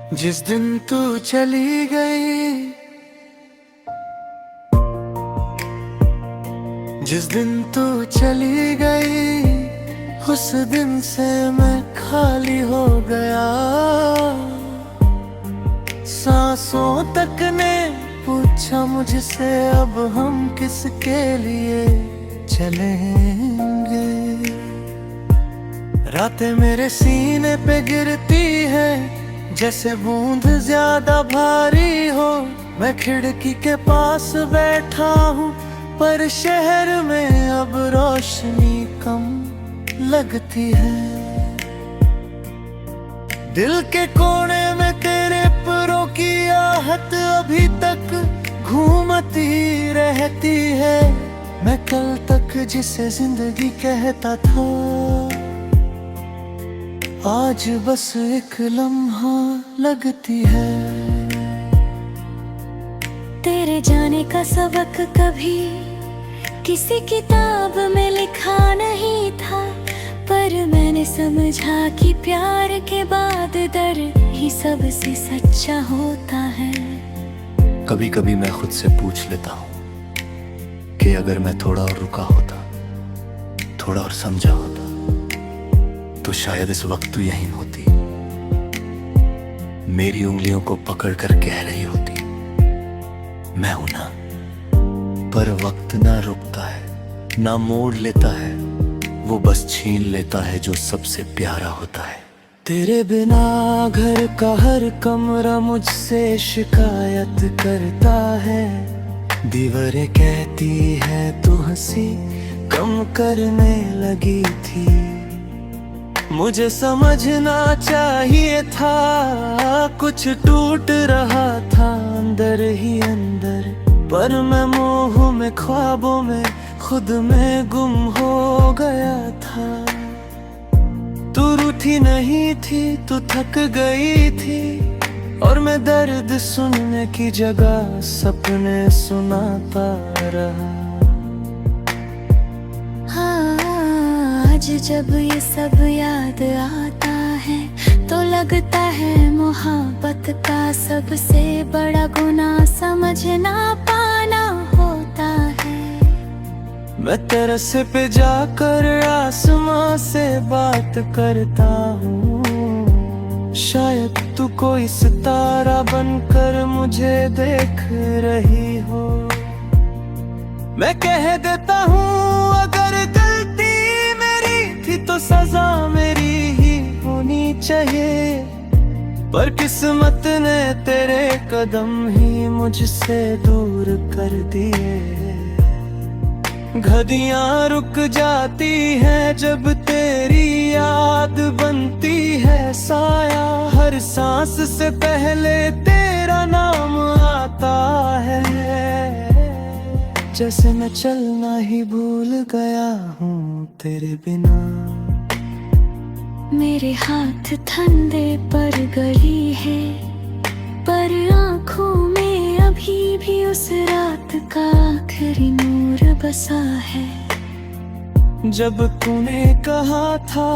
जिस दिन तू चली गई, जिस दिन तू चली गई, उस दिन से मैं खाली हो गया। सांसों तक ने पूछा मुझसे अब हम किसके लिए चलेंगे। रातें मेरे सीने पे गिरती है जैसे बूंद ज्यादा भारी हो। मैं खिड़की के पास बैठा हूँ पर शहर में अब रोशनी कम लगती है। दिल के कोने में तेरे परों की आहट अभी तक घूमती रहती है। मैं कल तक जिसे जिंदगी कहता था, आज बस एक लम्हा लगती है। तेरे जाने का सबक कभी किसी किताब में लिखा नहीं था, पर मैंने समझा कि प्यार के बाद डर ही सबसे सच्चा होता है। कभी कभी मैं खुद से पूछ लेता हूँ कि अगर मैं थोड़ा और रुका होता, थोड़ा और समझा होता, तो शायद इस वक्त तू यहीं होती, मेरी उंगलियों को पकड़ कर कह रही होती, मैं हूं ना। पर वक्त ना रुकता है, ना मोड़ लेता है, वो बस छीन लेता है जो सबसे प्यारा होता है। तेरे बिना घर का हर कमरा मुझसे शिकायत करता है। दीवारें कहती है तू हंसी कम करने लगी थी। मुझे समझना चाहिए था, कुछ टूट रहा था अंदर ही अंदर, पर मैं मोह में ख्वाबों में खुद में गुम हो गया था। तू रूठी नहीं थी, तू थक गई थी, और मैं दर्द सुनने की जगह सपने सुनाता रहा। आज जब ये सब याद आता है तो लगता है मोहब्बत का सबसे बड़ा गुनाह समझ ना पाना होता है। मैं तरस पे जाकर आसमां से बात करता हूँ, शायद तू कोई सितारा बनकर मुझे देख रही हो। मैं कह देता हूँ अगर गलती तो सजा मेरी ही होनी चाहिए, पर किस्मत ने तेरे कदम ही मुझसे दूर कर दिए। घड़ियां रुक जाती हैं जब तेरी याद बनती है साया। हर सांस से पहले तेरा नाम आता है, जैसे मैं चलना ही भूल गया हूँ तेरे बिना। मेरे हाथ ठंडे पर गली है, पर आँखों में अभी भी उस रात का आखिरी नूर बसा है। जब तूने कहा था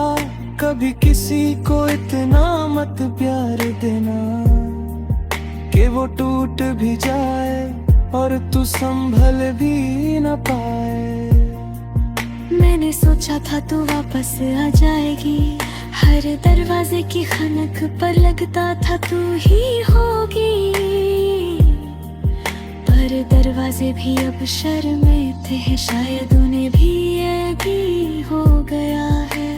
कभी किसी को इतना मत प्यार देना कि वो टूट भी जाए और तू संभल भी न पाए। मैंने सोचा था तू वापस आ जाएगी, हर दरवाजे की खनक पर लगता था तू ही होगी, पर दरवाजे भी अब शर्माते हैं, शायद उन्हें भी ये भी हो गया है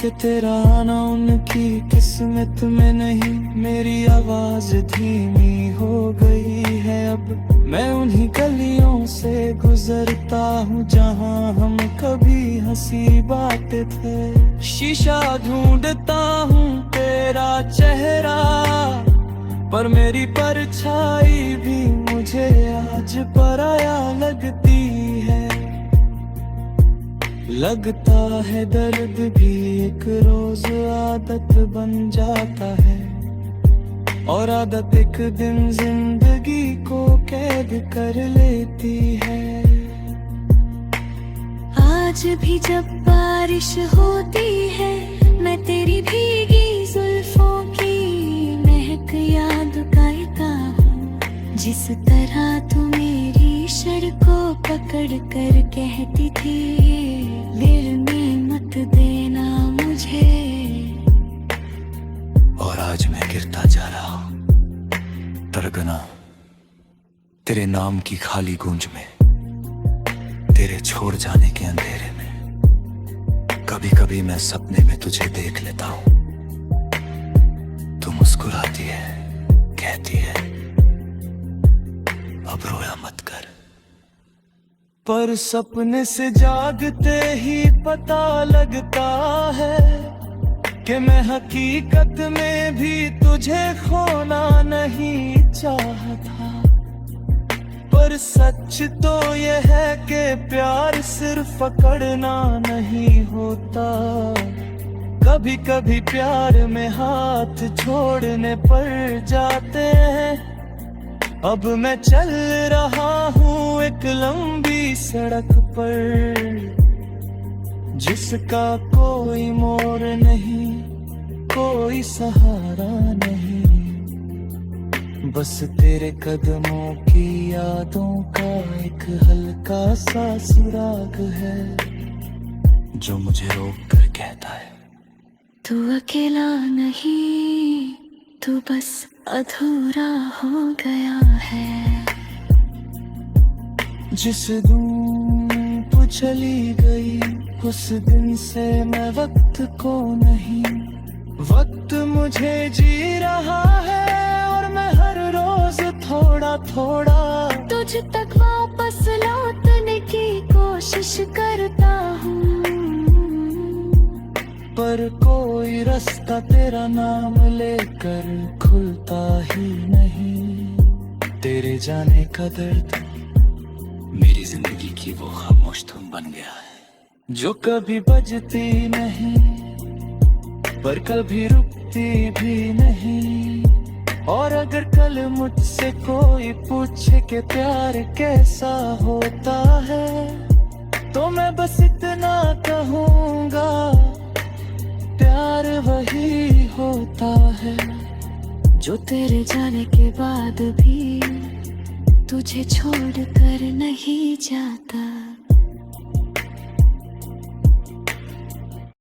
कि तेरा आना उनकी किस्मत में नहीं। मेरी आवाज धीमी हो गई है अब, मैं उन्हीं गलियों से गुजरता हूँ जहाँ हम कभी हंसी बातें थे। शीशा ढूंढता हूँ तेरा चेहरा, पर मेरी परछाई भी मुझे आज पराया लगती है। लगता है दर्द भी एक रोज आदत बन जाता है, और आदत एक दिन जिंदगी को कैद कर लेती है। आज भी जब बारिश होती है मैं तेरी भीगी जुल्फों की किस तरह तू मेरी सड़कों पकड़ कर कहती थी, गिरने मत देना मुझे। और आज मैं गिरता जा रहा हूं, तरगना तेरे नाम की खाली गूंज में, तेरे छोड़ जाने के अंधेरे में। कभी कभी मैं सपने में तुझे देख लेता हूं, तू मुस्कुराती है, कहती है अब रोया मत कर। पर सपने से जागते ही पता लगता है कि मैं हकीकत में भी तुझे खोना नहीं चाहता। पर सच तो यह है कि प्यार सिर्फ पकड़ना नहीं होता, कभी कभी प्यार में हाथ छोड़ने पड़ जाते हैं। अब मैं चल रहा हूँ एक लंबी सड़क पर, जिसका कोई मोड़ नहीं, कोई सहारा नहीं, बस तेरे कदमों की यादों का एक हल्का सा सुराग है, जो मुझे रोक कर कहता है तू अकेला नहीं, तू बस अधूरा हो गया है। जिस दिन तू चली गई उस दिन से मैं वक्त को नहीं, वक्त मुझे जी रहा है, और मैं हर रोज थोड़ा थोड़ा तुझ तक वापस लौटने की कोशिश करता हूँ। पर कोई रास्ता तेरा नाम लेकर खुलता ही नहीं। तेरे जाने का दर्द मेरी जिंदगी की वो खामोश धुन बन गया है, जो कभी बजती नहीं पर कभी रुकती भी नहीं। और अगर कल मुझसे कोई पूछे कि प्यार कैसा होता है, तो मैं बस इतना कहूँगा, प्यार वही होता है जो तेरे जाने के बाद भी तुझे छोड़ कर नहीं जाता।